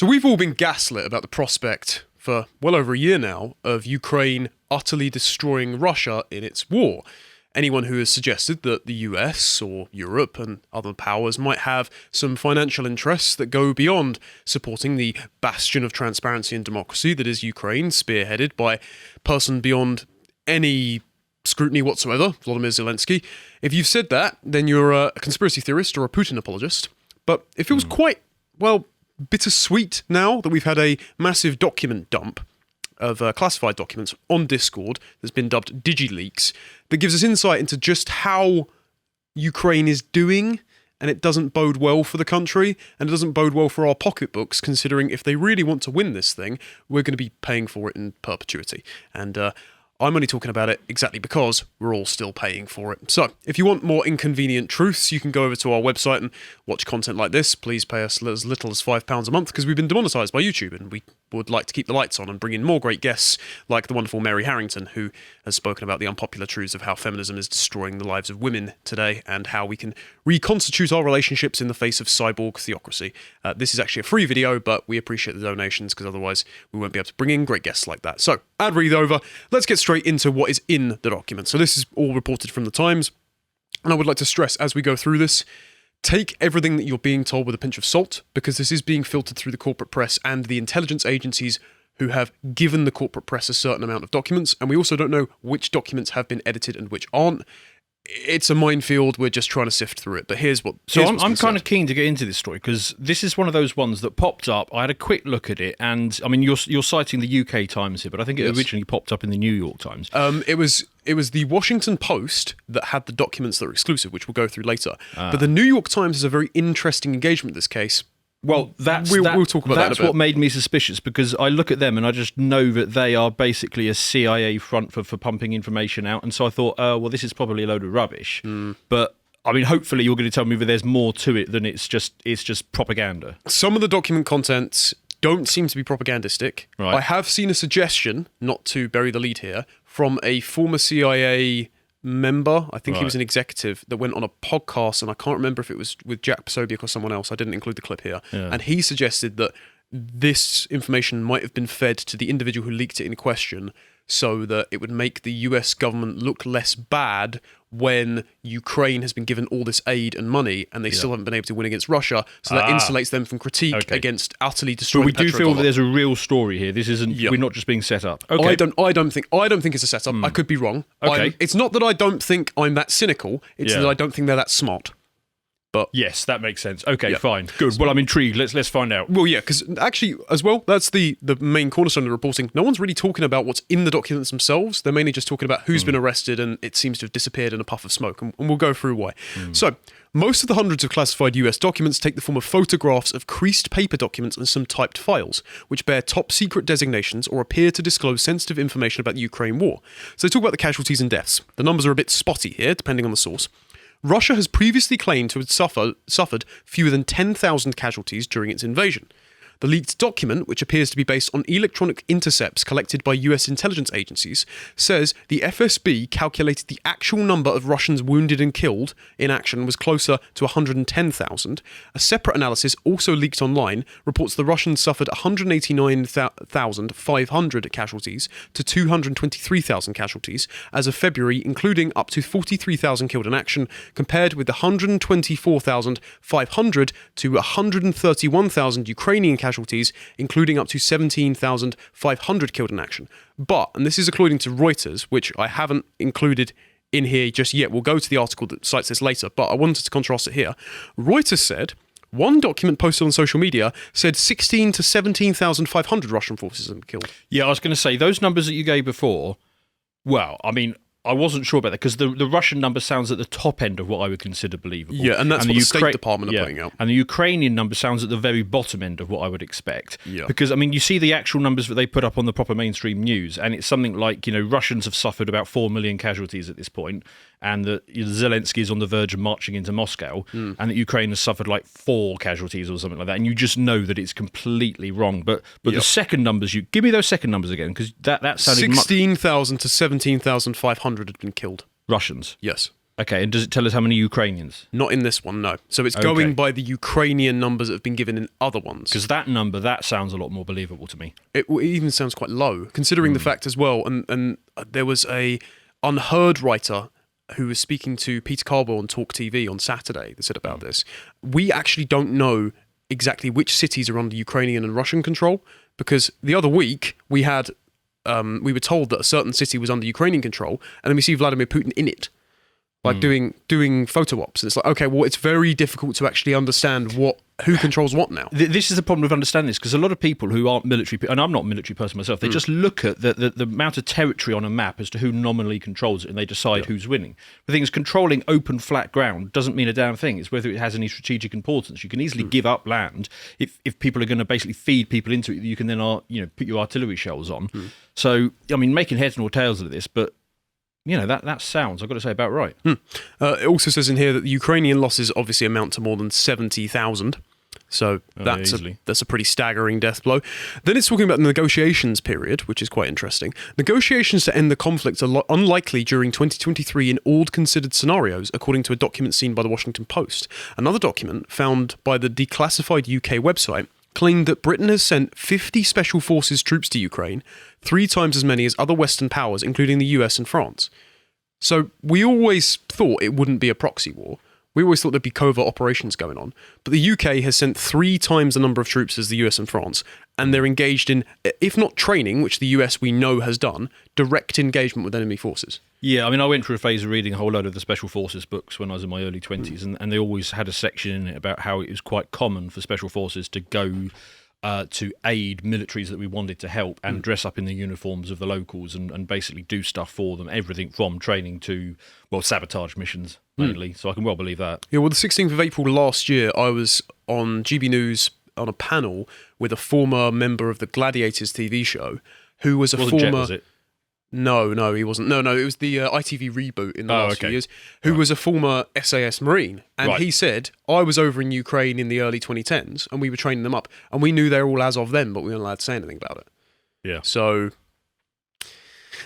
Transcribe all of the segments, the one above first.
So we've all been gaslit about the prospect for well over a year now of Ukraine utterly destroying Russia in its war. Anyone who has suggested that the US or Europe and other powers might have some financial interests that go beyond supporting the bastion of transparency and democracy that is Ukraine, spearheaded by a person beyond any scrutiny whatsoever, Volodymyr Zelensky. If you've said that, then you're a conspiracy theorist or a Putin apologist. But it feels quite, well, bittersweet now that we've had a massive document dump of classified documents on Discord that's been dubbed Digileaks that gives us insight into just how Ukraine is doing, and it doesn't bode well for the country, and it doesn't bode well for our pocketbooks, considering if they really want to win this thing, we're going to be paying for it in perpetuity. And I'm only talking about it exactly because we're all still paying for it. So, if you want more inconvenient truths, you can go over to our website and watch content like this. Please pay us as little as £5 a month because we've been demonetised by YouTube, and we would like to keep the lights on and bring in more great guests like the wonderful Mary Harrington, who has spoken about the unpopular truths of how feminism is destroying the lives of women today and how we can reconstitute our relationships in the face of cyborg theocracy. This is actually a free video, but we appreciate the donations because otherwise we won't be able to bring in great guests like that. So, ad read over. Let's get straight into what is in the document. So this is all reported from the Times, and I would like to stress as we go through this, take everything that you're being told with a pinch of salt, because this is being filtered through the corporate press and the intelligence agencies who have given the corporate press a certain amount of documents, and we also don't know which documents have been edited and which aren't. It's a minefield. We're just trying to sift through it. But here's what. So I'm kind of keen to get into this story because this is one of those ones that popped up. I had a quick look at it, and I mean, you're citing the UK Times here, but I think it originally popped up in the New York Times. It was the Washington Post that had the documents that are exclusive, which we'll go through later. But the New York Times has a very interesting engagement in this case. Well, we'll talk about that. That's what made me suspicious, because I look at them and I just know that they are basically a CIA front for pumping information out, and so I thought, well, this is probably a load of rubbish. But I mean, hopefully you're going to tell me that there's more to it than it's just propaganda. Some of the document contents don't seem to be propagandistic. Right. I have seen a suggestion, not to bury the lead here, from a former CIA member, I think he was an executive, that went on a podcast, and I can't remember if it was with Jack Posobiec or someone else. I didn't include the clip here. Yeah. And he suggested that this information might have been fed to the individual who leaked it in question so that it would make the US government look less bad when Ukraine has been given all this aid and money and they still haven't been able to win against Russia, so that insulates them from critique against utterly destroying the petrodollar. But we do feel that there's a real story here. This isn't. We're not just being set up. Okay. I don't think it's a setup. I could be wrong. Okay. It's not that I don't think I'm that cynical. It's that I don't think they're that smart. But yes, that makes sense. Okay, fine. Good. Well, I'm intrigued. Let's find out. Well, yeah, because actually, as well, that's the main cornerstone of the reporting. No one's really talking about what's in the documents themselves. They're mainly just talking about who's been arrested, and it seems to have disappeared in a puff of smoke. And we'll go through why. So, most of the hundreds of classified US documents take the form of photographs of creased paper documents and some typed files, which bear top secret designations or appear to disclose sensitive information about the Ukraine war. So they talk about the casualties and deaths. The numbers are a bit spotty here, depending on the source. Russia has previously claimed to have suffered fewer than 10,000 casualties during its invasion. The leaked document, which appears to be based on electronic intercepts collected by US intelligence agencies, says the FSB calculated the actual number of Russians wounded and killed in action was closer to 110,000. A separate analysis, also leaked online, reports the Russians suffered 189,500 casualties to 223,000 casualties as of February, including up to 43,000 killed in action, compared with the 124,500 to 131,000 Ukrainian casualties, including up to 17,500 killed in action. But, and this is according to Reuters, which I haven't included in here just yet, we'll go to the article that cites this later, but I wanted to contrast it here. Reuters said one document posted on social media said 16 to 17,500 Russian forces have been killed. Yeah, I was going to say, those numbers that you gave before, well, I mean, I wasn't sure about that because the Russian number sounds at the top end of what I would consider believable. Yeah, and that's what the State Department are putting out. And the Ukrainian number sounds at the very bottom end of what I would expect. Yeah. Because, I mean, you see the actual numbers that they put up on the proper mainstream news, and it's something like, Russians have suffered about 4 million casualties at this point, and that Zelensky is on the verge of marching into Moscow, and that Ukraine has suffered like 4 casualties or something like that, and you just know that it's completely wrong. But the second numbers, give me those second numbers again, because that sounded 16,000 to 17,500 had been killed. Russians? Yes. Okay, and does it tell us how many Ukrainians? Not in this one, no. So it's going by the Ukrainian numbers that have been given in other ones. Because that number, that sounds a lot more believable to me. It even sounds quite low, considering the fact as well, and there was a unheard writer who was speaking to Peter Carwell on Talk TV on Saturday that said about this. We actually don't know exactly which cities are under Ukrainian and Russian control, because the other week we had we were told that a certain city was under Ukrainian control, and then we see Vladimir Putin in it, like doing photo ops. And it's like, okay, well, it's very difficult to actually understand who controls what now. This is the problem with understanding this, because a lot of people who aren't military, and I'm not a military person myself, they just look at the amount of territory on a map as to who nominally controls it, and they decide who's winning. The thing is, controlling open, flat ground doesn't mean a damn thing. It's whether it has any strategic importance. You can easily give up land if people are going to basically feed people into it. You can then put your artillery shells on. So, I mean, making heads nor tails of this, but that sounds, I've got to say, about right. It also says in here that the Ukrainian losses obviously amount to more than 70,000. So that's a pretty staggering death blow. Then it's talking about the negotiations period, which is quite interesting. Negotiations to end the conflict are unlikely during 2023 in all considered scenarios, according to a document seen by the Washington Post. Another document found by the declassified UK website claimed that Britain has sent 50 special forces troops to Ukraine, 3 times as many as other Western powers, including the US and France. So we always thought it wouldn't be a proxy war. We always thought there'd be covert operations going on. But the UK has sent 3 times the number of troops as the US and France, and they're engaged in, if not training, which the US we know has done, direct engagement with enemy forces. Yeah, I mean, I went through a phase of reading a whole load of the Special Forces books when I was in my early 20s, and they always had a section in it about how it was quite common for Special Forces to go to aid militaries that we wanted to help and dress up in the uniforms of the locals and basically do stuff for them, everything from training to, sabotage missions mainly. So I can well believe that. Yeah, well, the 16th of April last year, I was on GB News on a panel with a former member of the Gladiators TV show who was a former... Jet, was it? No, he wasn't. No, it was the ITV reboot in the last few years, who was a former SAS Marine. And he said, I was over in Ukraine in the early 2010s, and we were training them up, and we knew they were all as of then, but we weren't allowed to say anything about it. Yeah. So,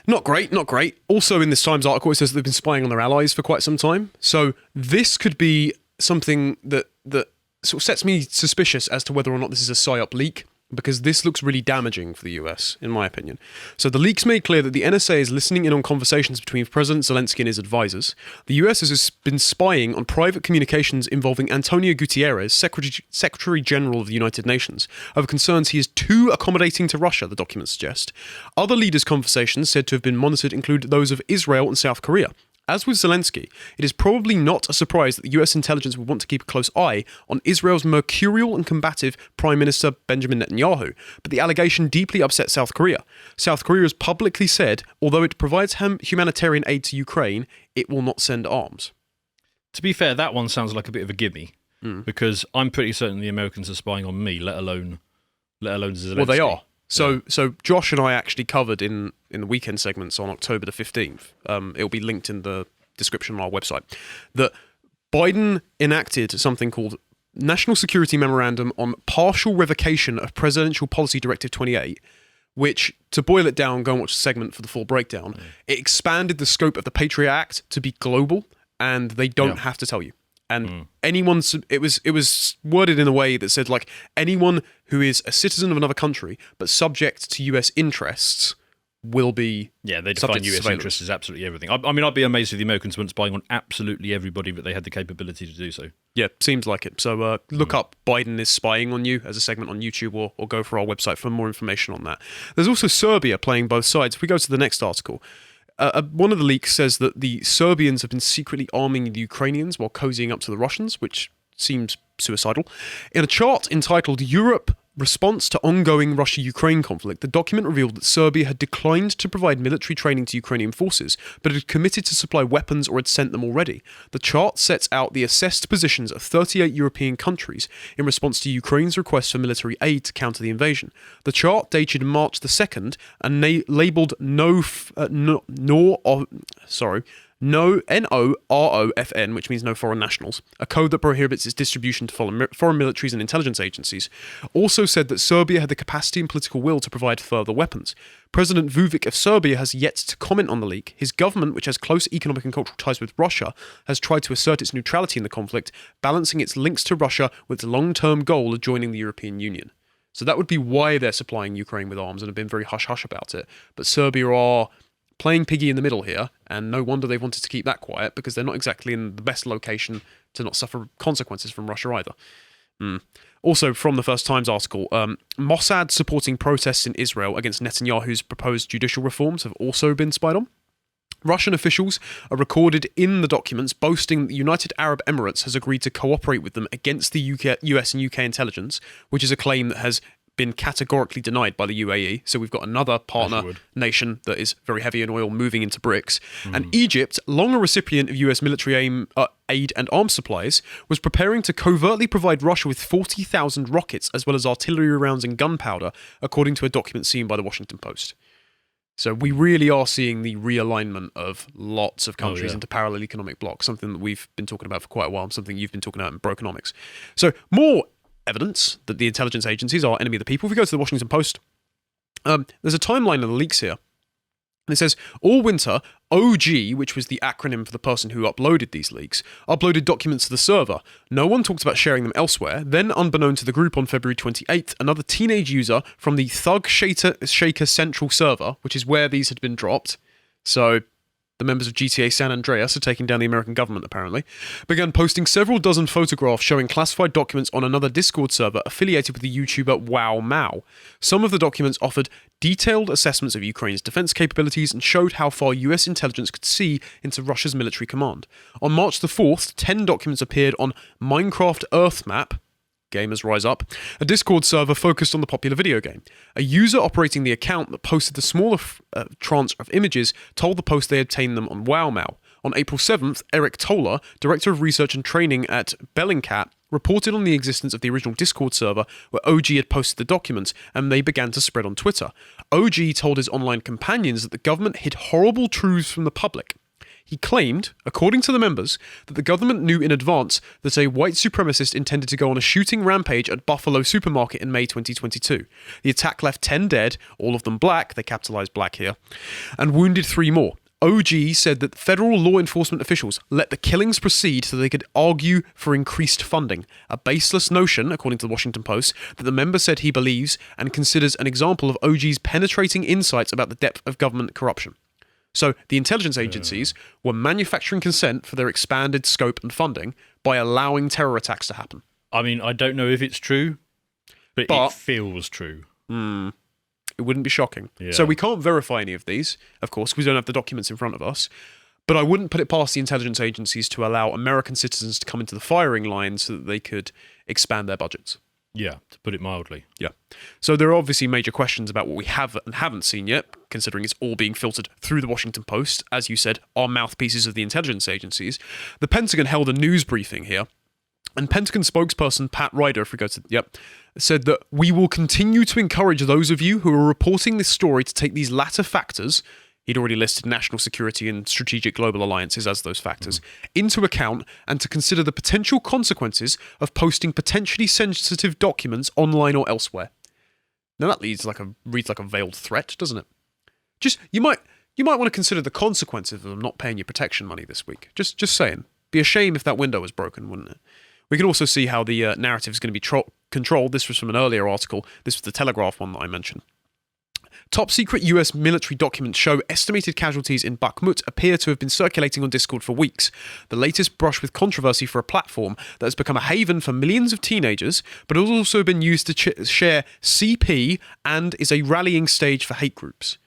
not great. Also, in this Times article, it says they've been spying on their allies for quite some time. So, this could be something that sort of sets me suspicious as to whether or not this is a PSYOP leak, because this looks really damaging for the US, in my opinion. So the leaks made clear that the NSA is listening in on conversations between President Zelensky and his advisors. The US has been spying on private communications involving Antonio Guterres, Secretary General of the United Nations, over concerns he is too accommodating to Russia, the documents suggest. Other leaders' conversations said to have been monitored include those of Israel and South Korea. As with Zelensky, it is probably not a surprise that the US intelligence would want to keep a close eye on Israel's mercurial and combative Prime Minister Benjamin Netanyahu, but the allegation deeply upset South Korea. South Korea has publicly said, although it provides humanitarian aid to Ukraine, it will not send arms. To be fair, that one sounds like a bit of a gimme, because I'm pretty certain the Americans are spying on me, let alone Zelensky. Well, they are. So Josh and I actually covered in the weekend segments on October the 15th, it'll be linked in the description on our website, that Biden enacted something called National Security Memorandum on Partial Revocation of Presidential Policy Directive 28, which, to boil it down, go and watch the segment for the full breakdown, it expanded the scope of the Patriot Act to be global, and they don't have to tell you. And it was worded in a way that said, like, anyone who is a citizen of another country but subject to US interests will be they define US interests as absolutely everything. I mean, I'd be amazed if the Americans weren't spying on absolutely everybody, but they had the capability to do so. Yeah, seems like it. So look up Biden is spying on you as a segment on YouTube, or go for our website for more information on that. There's also Serbia playing both sides. If we go to the next article, one of the leaks says that the Serbians have been secretly arming the Ukrainians while cozying up to the Russians, which seems suicidal. In a chart entitled Europe Response to Ongoing Russia-Ukraine Conflict, the document revealed that Serbia had declined to provide military training to Ukrainian forces, but had committed to supply weapons or had sent them already. The chart sets out the assessed positions of 38 European countries in response to Ukraine's request for military aid to counter the invasion. The chart, dated March the 2nd, and labelled NOROFN, which means no foreign nationals, a code that prohibits its distribution to foreign militaries and intelligence agencies, also said that Serbia had the capacity and political will to provide further weapons. President Vučić of Serbia has yet to comment on the leak. His government, which has close economic and cultural ties with Russia, has tried to assert its neutrality in the conflict, balancing its links to Russia with its long-term goal of joining the European Union. So that would be why they're supplying Ukraine with arms and have been very hush-hush about it. But Serbia are playing piggy in the middle here, and no wonder they've wanted to keep that quiet, because they're not exactly in the best location to not suffer consequences from Russia either. Also, from the First Times article, Mossad supporting protests in Israel against Netanyahu's proposed judicial reforms have also been spied on. Russian officials are recorded in the documents boasting that the United Arab Emirates has agreed to cooperate with them against the US and UK intelligence, which is a claim that has been categorically denied by the UAE. So we've got another partner nation that is very heavy in oil moving into BRICS. And Egypt, long a recipient of US military aid and arms supplies, was preparing to covertly provide Russia with 40,000 rockets as well as artillery rounds and gunpowder, according to a document seen by the Washington Post. So we really are seeing the realignment of lots of countries into parallel economic blocks, something that we've been talking about for quite a while, and something you've been talking about in Brokenomics. So more evidence that the intelligence agencies are enemy of the people. If we go to the Washington Post, there's a timeline of the leaks here. And it says, all winter, OG, which was the acronym for the person who uploaded these leaks, uploaded documents to the server. No one talked about sharing them elsewhere. Then, unbeknown to the group on February 28th, another teenage user from the Thug Shaker Central server, which is where these had been dropped, so the members of GTA San Andreas are taking down the American government, apparently, began posting several dozen photographs showing classified documents on another Discord server affiliated with the YouTuber Wow Mao. Some of the documents offered detailed assessments of Ukraine's defense capabilities and showed how far US intelligence could see into Russia's military command. On March the 4th, 10 documents appeared on Minecraft Earth Map, Gamers Rise Up, a Discord server focused on the popular video game. A user operating the account that posted the smaller tranche of images told the Post they obtained them on WowMow. On April 7th, Eric Toller, Director of Research and Training at Bellingcat, reported on the existence of the original Discord server where OG had posted the documents, and they began to spread on Twitter. OG told his online companions that the government hid horrible truths from the public. He claimed, according to the members, that the government knew in advance that a white supremacist intended to go on a shooting rampage at Buffalo Supermarket in May 2022. The attack left 10 dead, all of them black, they capitalised black here, and wounded 3 more. OG said that federal law enforcement officials let the killings proceed so they could argue for increased funding, a baseless notion, according to the Washington Post, that the member said he believes and considers an example of OG's penetrating insights about the depth of government corruption. So the intelligence agencies were manufacturing consent for their expanded scope and funding by allowing terror attacks to happen. I mean, I don't know if it's true, but it feels true. It wouldn't be shocking. Yeah. So we can't verify any of these, of course, because we don't have the documents in front of us. But I wouldn't put it past the intelligence agencies to allow American citizens to come into the firing line so that they could expand their budgets. Yeah, to put it mildly. Yeah. So there are obviously major questions about what we have and haven't seen yet, considering it's all being filtered through the Washington Post, as you said, are mouthpieces of the intelligence agencies. The Pentagon held a news briefing here, and Pentagon spokesperson Pat Ryder, if we go to, said that we will continue to encourage those of you who are reporting this story to take these latter factors, he'd already listed national security and strategic global alliances as those factors, into account and to consider the potential consequences of posting potentially sensitive documents online or elsewhere. Now that reads like a veiled threat, doesn't it? Just you might want to consider the consequences of them not paying your protection money this week. Just saying. Be a shame if that window was broken, wouldn't it? We can also see how the narrative is going to be controlled. This was from an earlier article. This was the Telegraph one that I mentioned. Top secret US military documents show estimated casualties in Bakhmut appear to have been circulating on Discord for weeks. The latest brush with controversy for a platform that has become a haven for millions of teenagers, but has also been used to share CP and is a rallying stage for hate groups.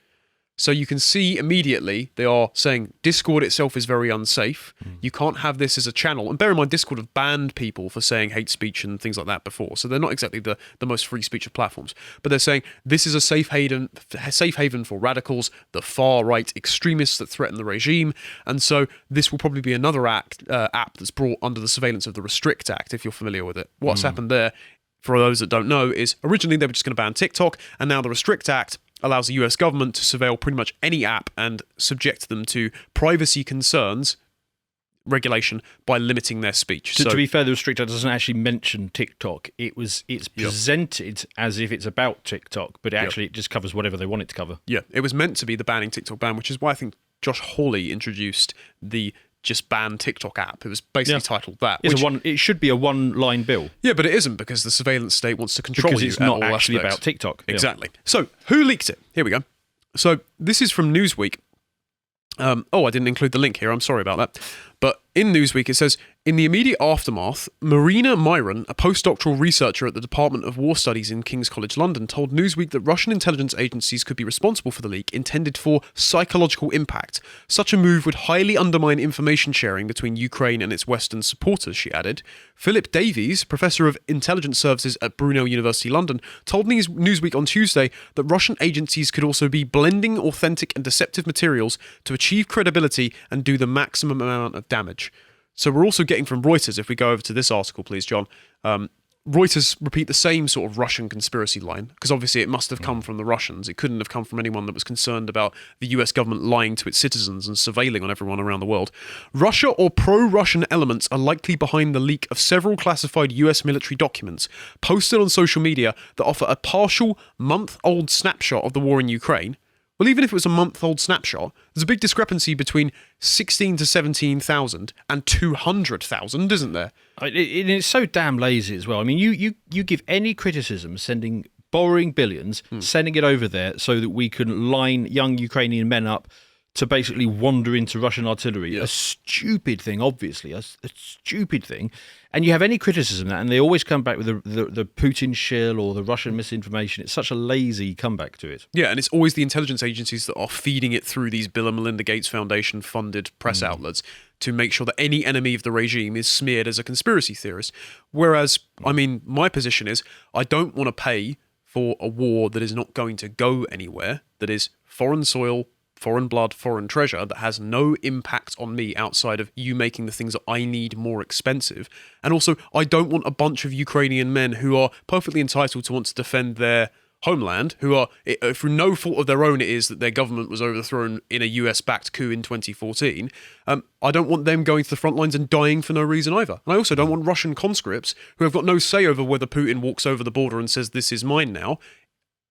So you can see immediately they are saying Discord itself is very unsafe. You can't have this as a channel. And bear in mind, Discord have banned people for saying hate speech and things like that before. So they're not exactly the most free speech of platforms. But they're saying this is a safe haven for radicals, the far-right extremists that threaten the regime. And so this will probably be another app that's brought under the surveillance of the Restrict Act, if you're familiar with it. What's happened there, for those that don't know, is originally they were just going to ban TikTok, and now the Restrict Act allows the US government to surveil pretty much any app and subject them to privacy concerns regulation by limiting their speech. To be fair, the restrictor doesn't actually mention TikTok. It's presented as if it's about TikTok, but actually it just covers whatever they want it to cover. Yeah, it was meant to be the banning TikTok ban, which is why I think Josh Hawley introduced the just ban TikTok app. It was basically titled that. It should be a one-line bill. Yeah, but it isn't, because the surveillance state wants to control because you it's at not all actually aspects. about TikTok. Exactly. So, who leaked it? Here we go. So, this is from Newsweek. I didn't include the link here. I'm sorry about that. But in Newsweek, it says, in the immediate aftermath, Marina Myron, a postdoctoral researcher at the Department of War Studies in King's College London, told Newsweek that Russian intelligence agencies could be responsible for the leak intended for psychological impact. Such a move would highly undermine information sharing between Ukraine and its Western supporters, she added. Philip Davies, professor of intelligence services at Brunel University London, told Newsweek on Tuesday that Russian agencies could also be blending authentic and deceptive materials to achieve credibility and do the maximum amount of damage. So we're also getting from Reuters, if we go over to this article, please, John, Reuters repeat the same sort of Russian conspiracy line, because obviously it must have come from the Russians. It couldn't have come from anyone that was concerned about the US government lying to its citizens and surveilling on everyone around the world. Russia or pro-Russian elements are likely behind the leak of several classified US military documents posted on social media that offer a partial month-old snapshot of the war in Ukraine. Well, even if it was a month-old snapshot, there's a big discrepancy between 16 to 17,000 and 200,000, isn't there? It's so damn lazy as well. I mean, you give any criticism borrowing billions, sending it over there so that we can line young Ukrainian men up to basically wander into Russian artillery. Yeah. A stupid thing, obviously, a stupid thing. And you have any criticism of that, and they always come back with the Putin shill or the Russian misinformation. It's such a lazy comeback to it. Yeah, and it's always the intelligence agencies that are feeding it through these Bill and Melinda Gates Foundation funded press outlets to make sure that any enemy of the regime is smeared as a conspiracy theorist. Whereas, I mean, my position is I don't want to pay for a war that is not going to go anywhere, that is foreign soil, foreign blood, foreign treasure, that has no impact on me outside of you making the things that I need more expensive. And also, I don't want a bunch of Ukrainian men who are perfectly entitled to want to defend their homeland, who are, through no fault of their own, it is that their government was overthrown in a US-backed coup in 2014. I don't want them going to the front lines and dying for no reason either. And I also don't want Russian conscripts who have got no say over whether Putin walks over the border and says, this is mine now,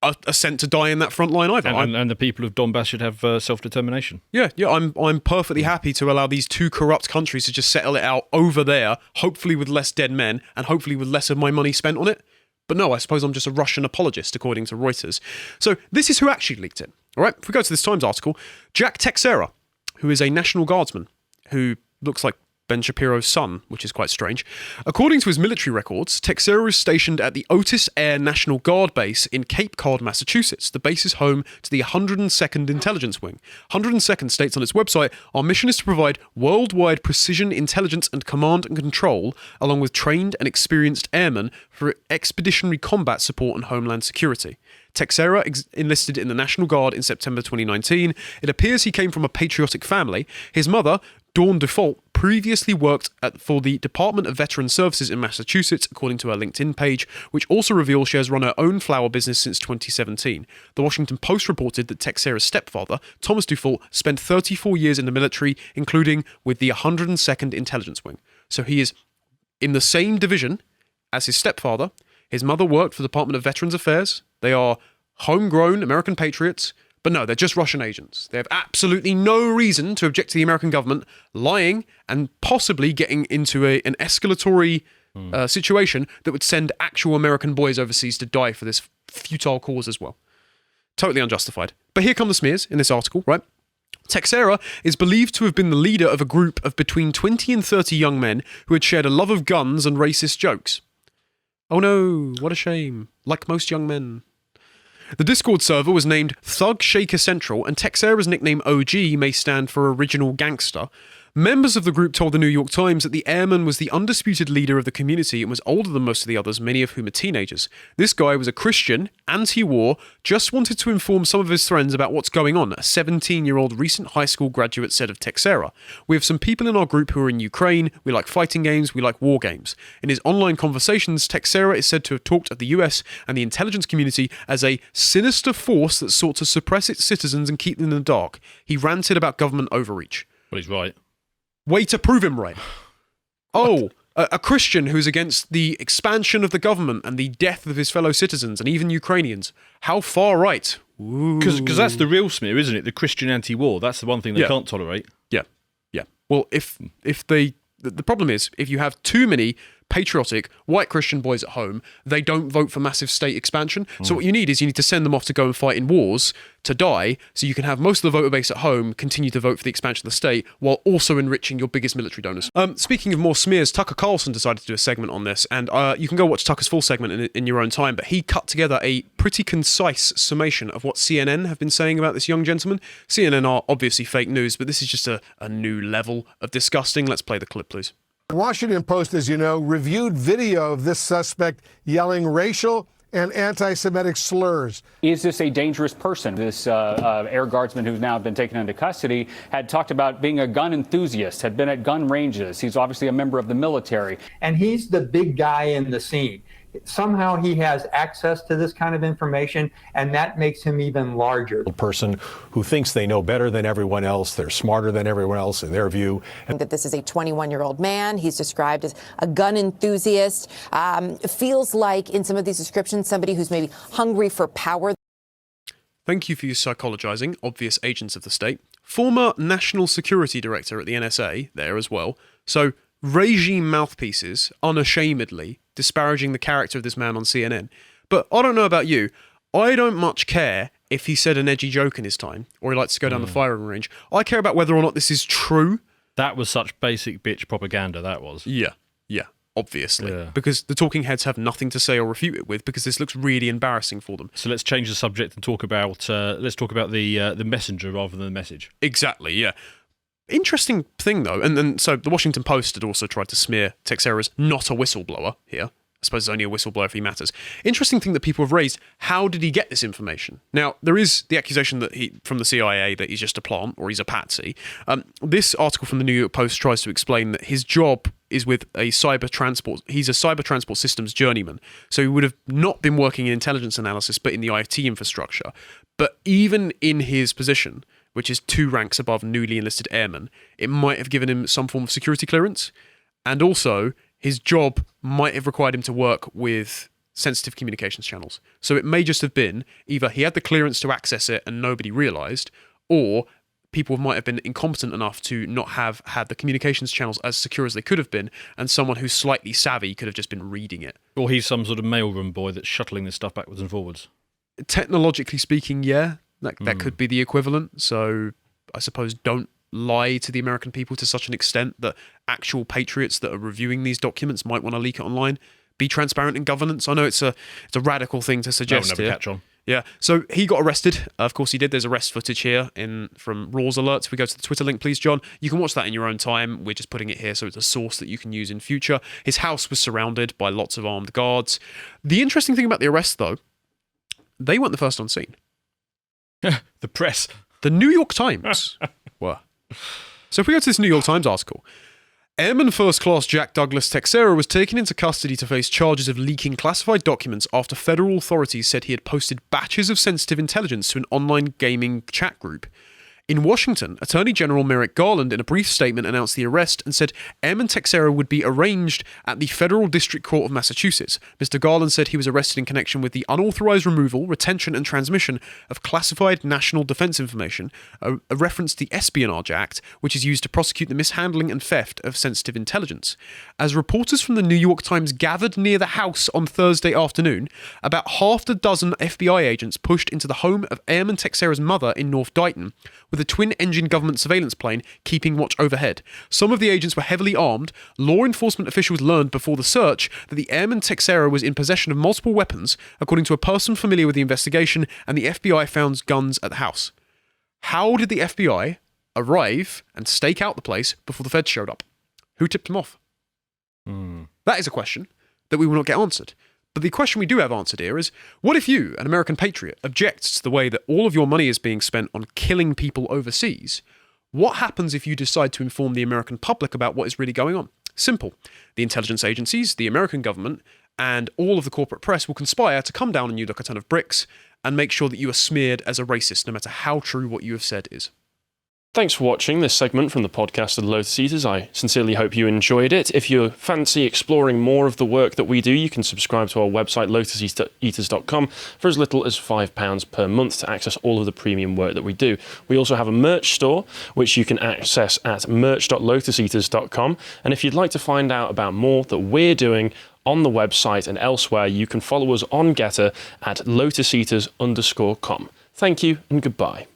are sent to die in that front line either. And the people of Donbass should have self-determination. Yeah, I'm perfectly happy to allow these two corrupt countries to just settle it out over there, hopefully with less dead men, and hopefully with less of my money spent on it. But no, I suppose I'm just a Russian apologist, according to Reuters. So this is who actually leaked it. All right, if we go to this Times article, Jack Texera, who is a National Guardsman, who looks like Ben Shapiro's son, which is quite strange. According to his military records, Texera is stationed at the Otis Air National Guard Base in Cape Cod, Massachusetts. The base is home to the 102nd Intelligence Wing. 102nd states on its website, our mission is to provide worldwide precision intelligence and command and control, along with trained and experienced airmen for expeditionary combat support and homeland security. Texera enlisted in the National Guard in September 2019. It appears he came from a patriotic family. His mother, Dawn Default, previously worked for the Department of Veteran Services in Massachusetts, according to her LinkedIn page, which also reveals she has run her own flower business since 2017. The Washington Post reported that Texera's stepfather, Thomas Default, spent 34 years in the military, including with the 102nd Intelligence Wing. So he is in the same division as his stepfather. His mother worked for the Department of Veterans Affairs. They are homegrown American patriots. But no, they're just Russian agents. They have absolutely no reason to object to the American government lying and possibly getting into an escalatory situation that would send actual American boys overseas to die for this futile cause as well. Totally unjustified. But here come the smears in this article, right? Texera is believed to have been the leader of a group of between 20 and 30 young men who had shared a love of guns and racist jokes. Oh no, what a shame. Like most young men. The Discord server was named Thug Shaker Central, and Texera's nickname OG may stand for Original Gangster. Members of the group told the New York Times that the airman was the undisputed leader of the community and was older than most of the others, many of whom are teenagers. This guy was a Christian, anti-war, just wanted to inform some of his friends about what's going on, a 17-year-old recent high school graduate said of Texera. We have some people in our group who are in Ukraine, we like fighting games, we like war games. In his online conversations, Texera is said to have talked of the US and the intelligence community as a sinister force that sought to suppress its citizens and keep them in the dark. He ranted about government overreach. Well, he's right. Way to prove him right. Oh, a Christian who's against the expansion of the government and the death of his fellow citizens and even Ukrainians. How far right? Because that's the real smear, isn't it? The Christian anti-war. That's the one thing they can't tolerate. Yeah. Well, if they... The problem is, if you have too many patriotic white Christian boys at home, they don't vote for massive state expansion. So what you need to send them off to go and fight in wars, to die, so you can have most of the voter base at home continue to vote for the expansion of the state, while also enriching your biggest military donors. Speaking of more smears, Tucker Carlson decided to do a segment on this, and you can go watch Tucker's full segment in your own time, but he cut together a pretty concise summation of what CNN have been saying about this young gentleman. CNN are obviously fake news, but this is just a new level of disgusting. Let's play the clip, please. Washington Post, as you know, reviewed video of this suspect yelling racial and anti-Semitic slurs. Is this a dangerous person? This air guardsman who's now been taken into custody had talked about being a gun enthusiast, had been at gun ranges. He's obviously a member of the military. And he's the big guy in the scene. Somehow he has access to this kind of information, and that makes him even larger. A person who thinks they know better than everyone else, they're smarter than everyone else in their view. And that this is a 21-year-old man. He's described as a gun enthusiast. Feels like, in some of these descriptions, somebody who's maybe hungry for power. Thank you for your psychologizing, obvious agents of the state. Former National Security Director at the NSA there as well. So regime mouthpieces, unashamedly disparaging the character of this man on CNN. But I don't know about you, I don't much care if he said an edgy joke in his time, or he likes to go down the firing range. I care about whether or not this is true. That was such basic bitch propaganda, that was. Yeah, obviously. Yeah. Because the talking heads have nothing to say or refute it with, because this looks really embarrassing for them. So let's change the subject and talk about the messenger rather than the message. Exactly, yeah. Interesting thing, though, and so the Washington Post had also tried to smear Texera as not a whistleblower here. I suppose it's only a whistleblower if he matters. Interesting thing that people have raised, how did he get this information? Now, there is the accusation that from the CIA that he's just a plant or he's a patsy. This article from the New York Post tries to explain that his job is with he's a cyber transport systems journeyman. So he would have not been working in intelligence analysis, but in the IT infrastructure. But even in his position, which is 2 ranks above newly enlisted airman, it might have given him some form of security clearance. And also, his job might have required him to work with sensitive communications channels. So it may just have been either he had the clearance to access it and nobody realised, or people might have been incompetent enough to not have had the communications channels as secure as they could have been, and someone who's slightly savvy could have just been reading it. Or he's some sort of mailroom boy that's shuttling this stuff backwards and forwards. Technologically speaking, yeah. That could be the equivalent. So I suppose don't lie to the American people to such an extent that actual patriots that are reviewing these documents might want to leak it online. Be transparent in governance. I know it's a radical thing to suggest That will never catch on. Yeah, so he got arrested. Of course he did. There's arrest footage here from Raw's alerts. If we go to the Twitter link, please, John, you can watch that in your own time. We're just putting it here so it's a source that you can use in future. His house was surrounded by lots of armed guards. The interesting thing about the arrest, though, they weren't the first on scene. The press. The New York Times were. So if we go to this New York Times article, Airman First Class Jack Douglas Texera was taken into custody to face charges of leaking classified documents after federal authorities said he had posted batches of sensitive intelligence to an online gaming chat group. In Washington, Attorney General Merrick Garland, in a brief statement, announced the arrest and said Airman Texera would be arraigned at the Federal District Court of Massachusetts. Mr. Garland said he was arrested in connection with the unauthorized removal, retention, and transmission of classified national defense information, a reference to the Espionage Act, which is used to prosecute the mishandling and theft of sensitive intelligence. As reporters from the New York Times gathered near the house on Thursday afternoon, about half a dozen FBI agents pushed into the home of Airman Texera's mother in North Dighton, with a twin-engine government surveillance plane keeping watch overhead. Some of the agents were heavily armed. Law enforcement officials learned before the search that the Airman Texera was in possession of multiple weapons, according to a person familiar with the investigation, and the FBI found guns at the house. How did the FBI arrive and stake out the place before the feds showed up? Who tipped them off? That is a question that we will not get answered. But the question we do have answered here is, what if you, an American patriot, objects to the way that all of your money is being spent on killing people overseas? What happens if you decide to inform the American public about what is really going on? Simple. The intelligence agencies, the American government, and all of the corporate press will conspire to come down on you like a ton of bricks and make sure that you are smeared as a racist, no matter how true what you have said is. Thanks for watching this segment from the podcast of the Lotus Eaters. I sincerely hope you enjoyed it. If you fancy exploring more of the work that we do, you can subscribe to our website, lotuseaters.com, for as little as £5 per month to access all of the premium work that we do. We also have a merch store, which you can access at merch.lotuseaters.com. And if you'd like to find out about more that we're doing on the website and elsewhere, you can follow us on Getter at lotuseaters_com. Thank you and goodbye.